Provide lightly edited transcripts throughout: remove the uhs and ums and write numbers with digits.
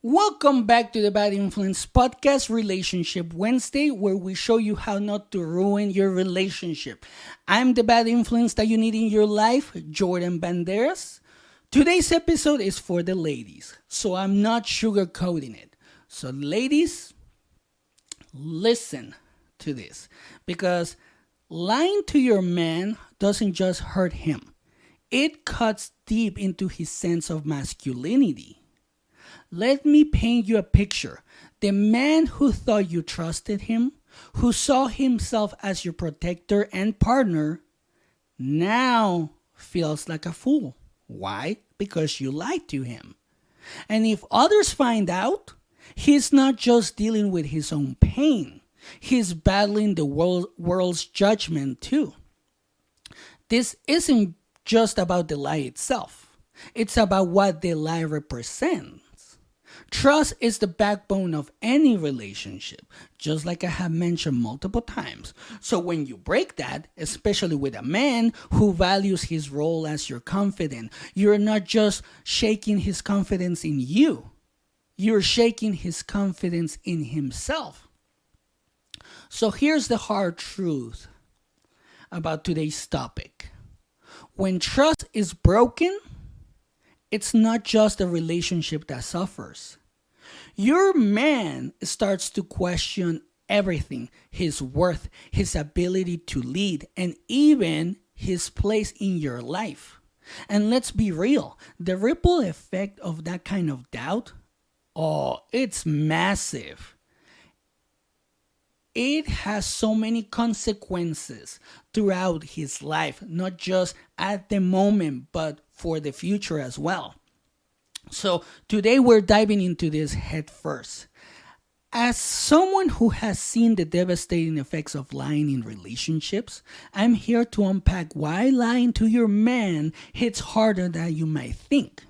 Welcome back to the Bad Influence Podcast Relationship Wednesday, where we show you how not to ruin your relationship. I'm the bad influence that you need in your life, Bjordan Banderas. Today's episode is for the ladies, so I'm not sugarcoating it. So, ladies, listen to this, because lying to your man doesn't just hurt him, it cuts deep into his sense of masculinity. Let me paint you a picture. The man who thought you trusted him, who saw himself as your protector and partner, now feels like a fool. Why? Because you lied to him. And if others find out, he's not just dealing with his own pain. He's battling the world's judgment too. This isn't just about the lie itself. It's about what the lie represents. Trust is the backbone of any relationship, just like I have mentioned multiple times. So when you break that, especially with a man who values his role as your confidant, you're not just shaking his confidence in you, you're shaking his confidence in himself. So here's the hard truth about today's topic. When trust is broken, it's not just a relationship that suffers. Your man starts to question everything, his worth, his ability to lead, and even his place in your life. And let's be real, the ripple effect of that kind of doubt, it's massive. It has so many consequences throughout his life, not just at the moment, but for the future as well. So today we're diving into this head first. As someone who has seen the devastating effects of lying in relationships, I'm here to unpack why lying to your man hits harder than you might think,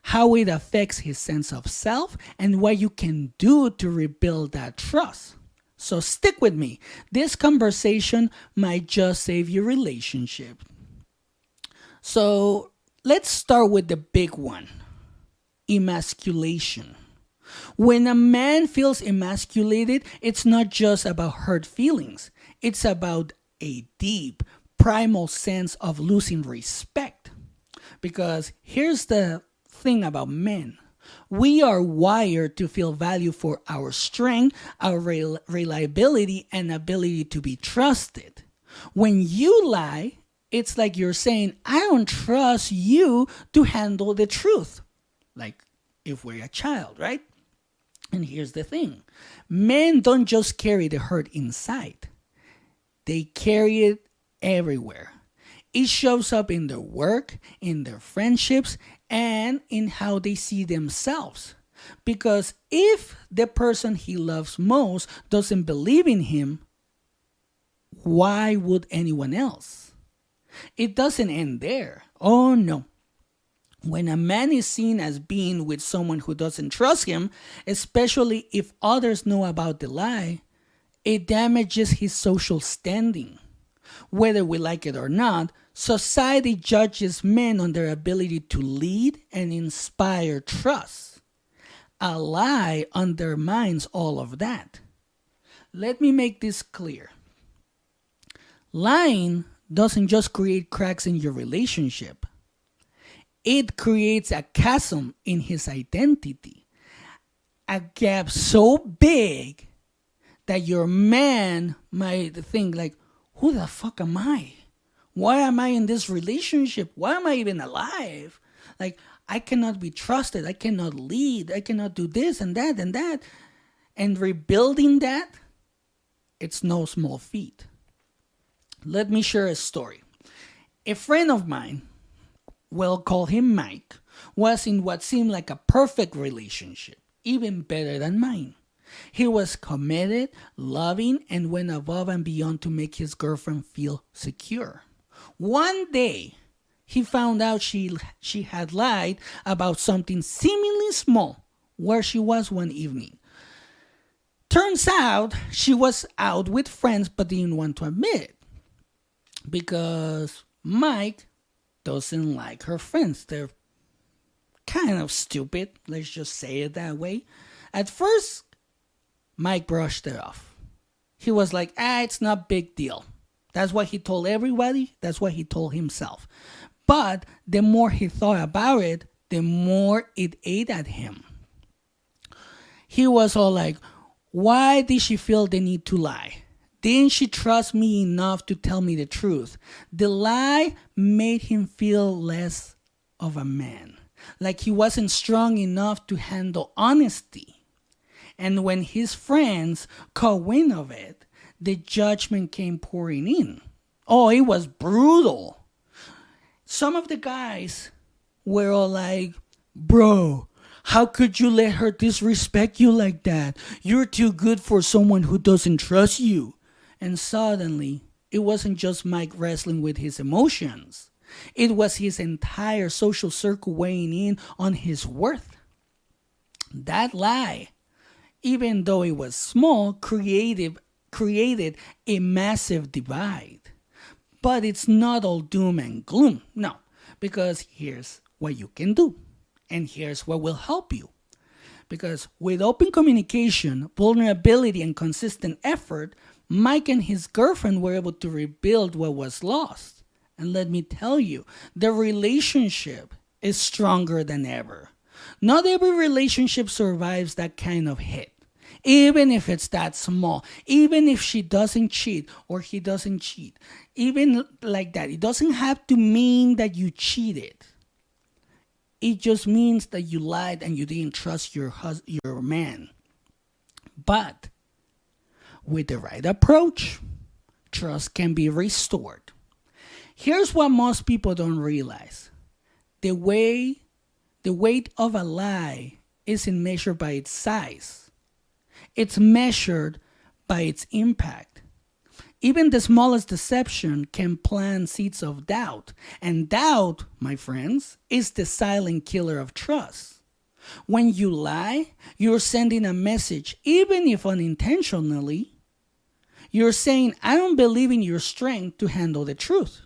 how it affects his sense of self, and what you can do to rebuild that trust. So stick with me. This conversation might just save your relationship. So let's start with the big one. Emasculation. When a man feels emasculated, it's not just about hurt feelings. It's about a deep, primal sense of losing respect. Because here's the thing about men. We are wired to feel value for our strength, our reliability, and ability to be trusted. When you lie, it's like you're saying, I don't trust you to handle the truth. Like if we're a child, right? And here's the thing. Men don't just carry the hurt inside. They carry it everywhere. It shows up in their work, in their friendships, and in how they see themselves. Because if the person he loves most doesn't believe in him, why would anyone else? It doesn't end there. Oh no. When a man is seen as being with someone who doesn't trust him, especially if others know about the lie, it damages his social standing. Whether we like it or not, society judges men on their ability to lead and inspire trust. A lie undermines all of that. Let me make this clear. Lying doesn't just create cracks in your relationship. It creates a chasm in his identity. A gap so big that your man might think like, who the fuck am I? Why am I in this relationship? Why am I even alive? Like, I cannot be trusted. I cannot lead. I cannot do this and that and that. And rebuilding that, it's no small feat. Let me share a story. A friend of mine, we'll call him Mike, was in what seemed like a perfect relationship, even better than mine. He was committed, loving, and went above and beyond to make his girlfriend feel secure. One day, he found out she had lied about something seemingly small, where she was one evening. Turns out, she was out with friends but didn't want to admit it. Because Mike doesn't like her friends. They're kind of stupid. Let's just say it that way. At first, Mike brushed it off. He was like, it's not big deal. That's what he told everybody. That's what he told himself. But the more he thought about it, the more it ate at him. He was all like, why did she feel the need to lie? Didn't she trust me enough to tell me the truth? The lie made him feel less of a man, like he wasn't strong enough to handle honesty. And when his friends caught wind of it, the judgment came pouring in. Oh, it was brutal. Some of the guys were all like, bro, how could you let her disrespect you like that? You're too good for someone who doesn't trust you. And suddenly, it wasn't just Mike wrestling with his emotions. It was his entire social circle weighing in on his worth. That lie, even though it was small, created a massive divide. But it's not all doom and gloom. No, because here's what you can do. And here's what will help you. Because with open communication, vulnerability, and consistent effort, Mike and his girlfriend were able to rebuild what was lost. And let me tell you, the relationship is stronger than ever. Not every relationship survives that kind of hit. Even if it's that small, even if she doesn't cheat or he doesn't cheat, even like that, it doesn't have to mean that you cheated. It just means that you lied and you didn't trust your man. But with the right approach, trust can be restored. Here's what most people don't realize. The weight of a lie isn't measured by its size. It's measured by its impact. Even the smallest deception can plant seeds of doubt. And doubt, my friends, is the silent killer of trust. When you lie, you're sending a message, even if unintentionally. You're saying, I don't believe in your strength to handle the truth.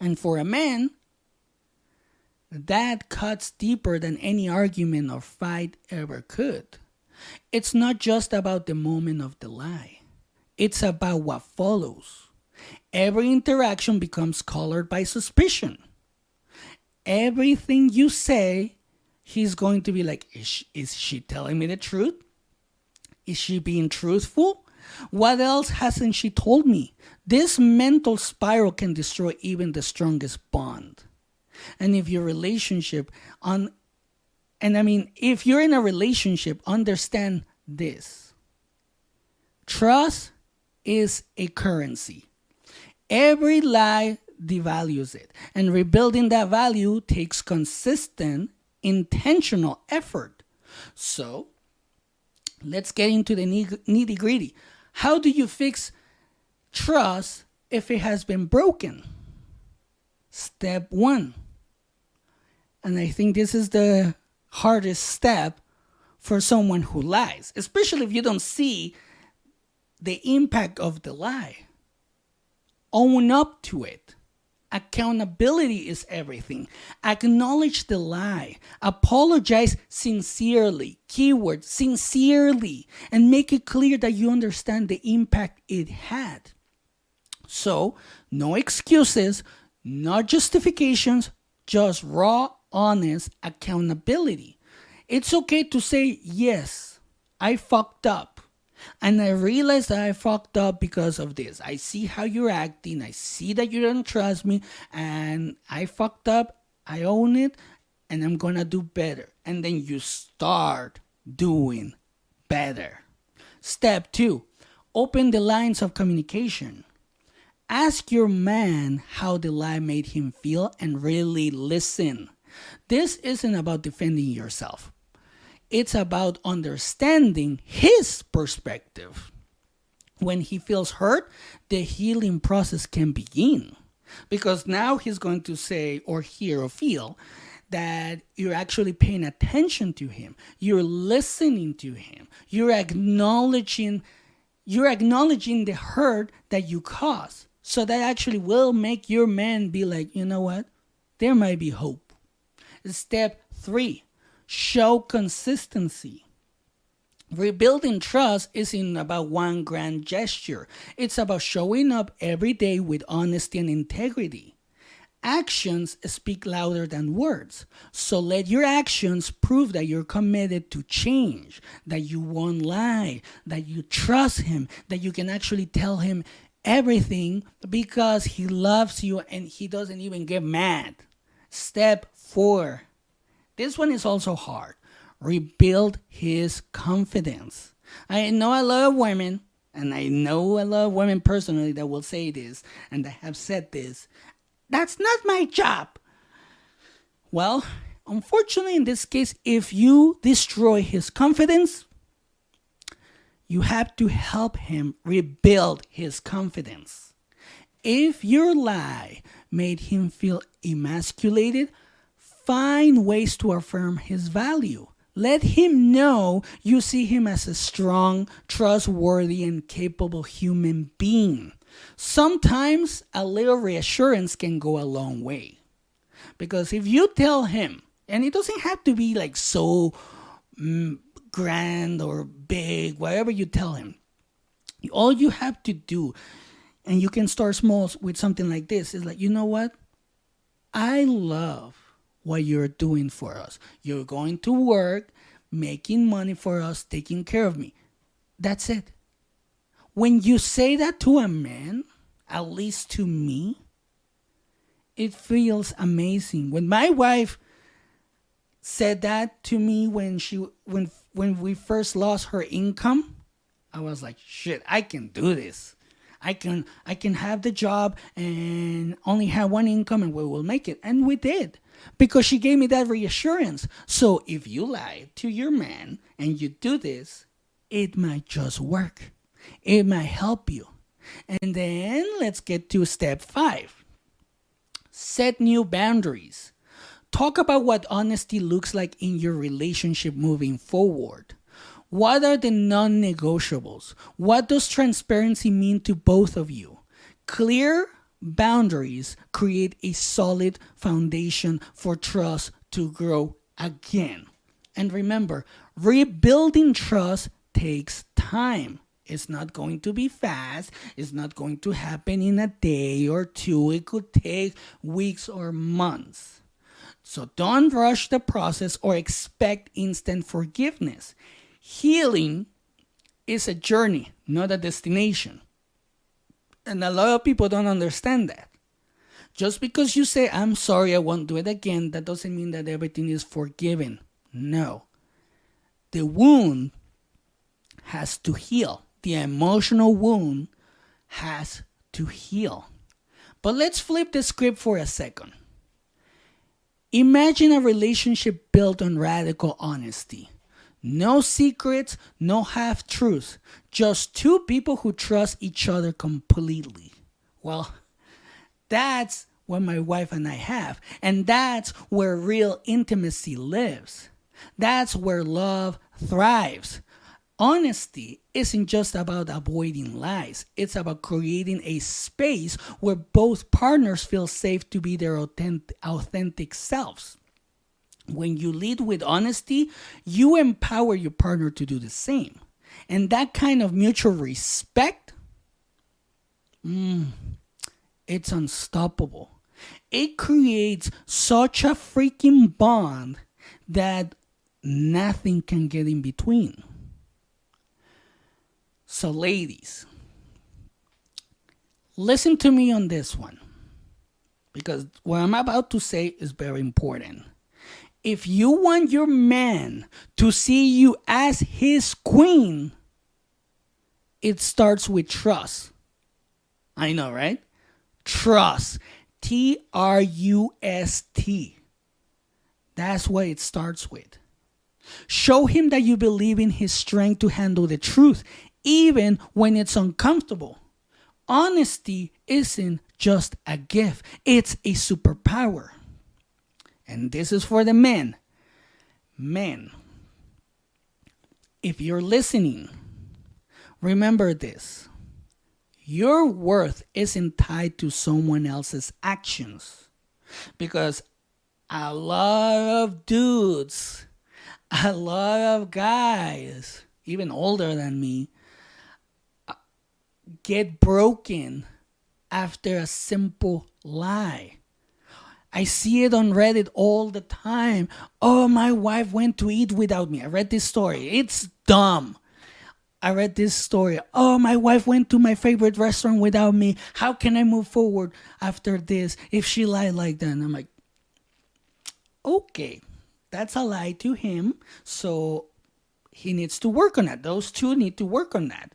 And for a man, that cuts deeper than any argument or fight ever could. It's not just about the moment of the lie. It's about what follows. Every interaction becomes colored by suspicion. Everything you say, he's going to be like, is she telling me the truth? Is she being truthful? What else hasn't she told me? This mental spiral can destroy even the strongest bond. And if your relationship if you're in a relationship, understand this. Trust is a currency. Every lie devalues it. And rebuilding that value takes consistent, intentional effort. So, let's get into the nitty gritty. How do you fix trust if it has been broken? Step 1. And I think this is the hardest step for someone who lies, especially if you don't see the impact of the lie. Own up to it. Accountability is everything. Acknowledge the lie. Apologize sincerely. Keyword, sincerely. And make it clear that you understand the impact it had. So, no excuses, no justifications, just raw, honest accountability. It's okay to say, yes, I fucked up. And I realized that I fucked up because of this. I see how you're acting. I see that you don't trust me. And I fucked up. I own it. And I'm going to do better. And then you start doing better. Step 2, open the lines of communication. Ask your man how the lie made him feel and really listen. This isn't about defending yourself. It's about understanding his perspective. When he feels hurt, the healing process can begin. Because now he's going to say or hear or feel that you're actually paying attention to him. You're listening to him. You're acknowledging the hurt that you caused. So that actually will make your man be like, you know what? There might be hope. Step 3, show consistency. Rebuilding trust isn't about one grand gesture. It's about showing up every day with honesty and integrity. Actions speak louder than words. So let your actions prove that you're committed to change, that you won't lie, that you trust him, that you can actually tell him everything because he loves you and he doesn't even get mad. Step 4. This one is also hard. Rebuild his confidence. I know a lot of women, and I know a lot of women personally that will say this and that have said this. That's not my job. Well, unfortunately, in this case, if you destroy his confidence, you have to help him rebuild his confidence. If your lie made him feel emasculated, find ways to affirm his value. Let him know you see him as a strong, trustworthy, and capable human being. Sometimes a little reassurance can go a long way. Because if you tell him, and it doesn't have to be like so grand or big, whatever you tell him, all you have to do, and you can start small with something like this, is like, you know what? I love what you're doing for us. You're going to work, making money for us, taking care of me. That's it. When you say that to a man, at least to me, it feels amazing. When my wife said that to me when we first lost her income, I was like, shit, I can do this. I can have the job and only have one income and we will make it. And we did. Because she gave me that reassurance. So if you lie to your man and you do this, it might just work. It might help you. And then let's get to step 5. Set new boundaries. Talk about what honesty looks like in your relationship moving forward. What are the non-negotiables? What does transparency mean to both of you? Clear boundaries create a solid foundation for trust to grow again. And remember, rebuilding trust takes time. It's not going to be fast. It's not going to happen in a day or two. It could take weeks or months. So don't rush the process or expect instant forgiveness. Healing is a journey, not a destination. And a lot of people don't understand that. Just because you say, I'm sorry, I won't do it again, that doesn't mean that everything is forgiven. No. The wound has to heal. The emotional wound has to heal. But let's flip the script for a second. Imagine a relationship built on radical honesty. No secrets, no half-truths. Just two people who trust each other completely. Well, that's what my wife and I have. And that's where real intimacy lives. That's where love thrives. Honesty isn't just about avoiding lies. It's about creating a space where both partners feel safe to be their authentic selves. When you lead with honesty, you empower your partner to do the same. And that kind of mutual respect, it's unstoppable. It creates such a freaking bond that nothing can get in between. So ladies, listen to me on this one, because what I'm about to say is very important. If you want your man to see you as his queen, it starts with trust. I know, right? Trust. Trust. That's what it starts with. Show him that you believe in his strength to handle the truth, even when it's uncomfortable. Honesty isn't just a gift, it's a superpower. And this is for the men. Men, if you're listening, remember this. Your worth isn't tied to someone else's actions. Because a lot of dudes, a lot of guys, even older than me, get broken after a simple lie. I see it on Reddit all the time. Oh, my wife went to eat without me. I read this story. It's dumb. I read this story. Oh, my wife went to my favorite restaurant without me. How can I move forward after this if she lied like that? And I'm like, okay, that's a lie to him. So he needs to work on that. Those two need to work on that.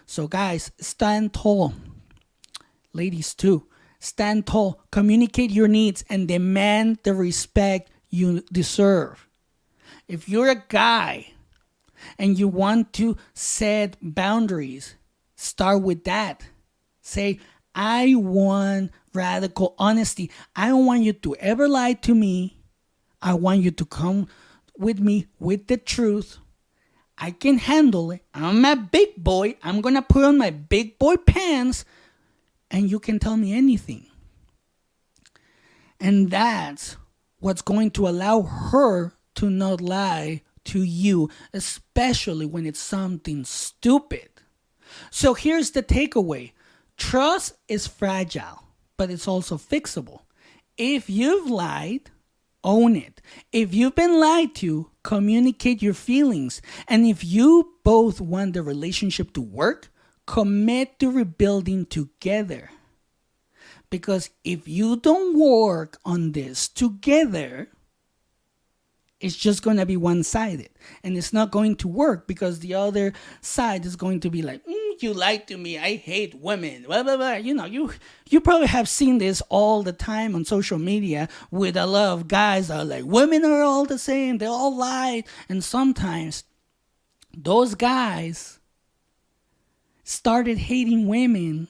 So, guys, stand tall. Ladies, too. Stand tall. Communicate your needs and demand the respect you deserve. If you're a guy and you want to set boundaries, start with that. Say, I want radical honesty. I don't want you to ever lie to me. I want you to come with me with the truth. I can handle it. I'm a big boy. I'm going to put on my big boy pants and you can tell me anything. And that's what's going to allow her to not lie to you, especially when it's something stupid. So here's the takeaway. Trust is fragile, but it's also fixable. If you've lied, own it. If you've been lied to, communicate your feelings. And if you both want the relationship to work, commit to rebuilding together. Because if you don't work on this together, it's just going to be one-sided. And it's not going to work because the other side is going to be like, you lied to me. I hate women. Blah, blah, blah. You know, you probably have seen this all the time on social media with a lot of guys that are like, women are all the same. They all lie. And sometimes those guys started hating women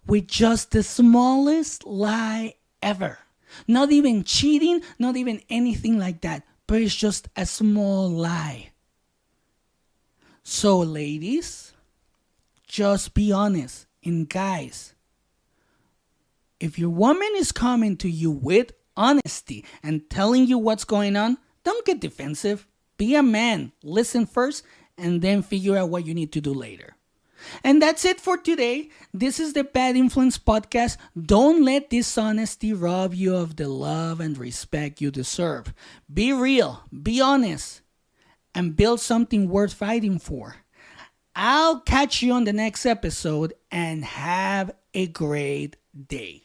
with just the smallest lie ever. Not even cheating, not even anything like that. But it's just a small lie. So ladies, just be honest. And guys, if your woman is coming to you with honesty and telling you what's going on, don't get defensive. Be a man. Listen first and then figure out what you need to do later. And that's it for today. This is the Bad Influence Podcast. Don't let dishonesty rob you of the love and respect you deserve. Be real, be honest, and build something worth fighting for. I'll catch you on the next episode and have a great day.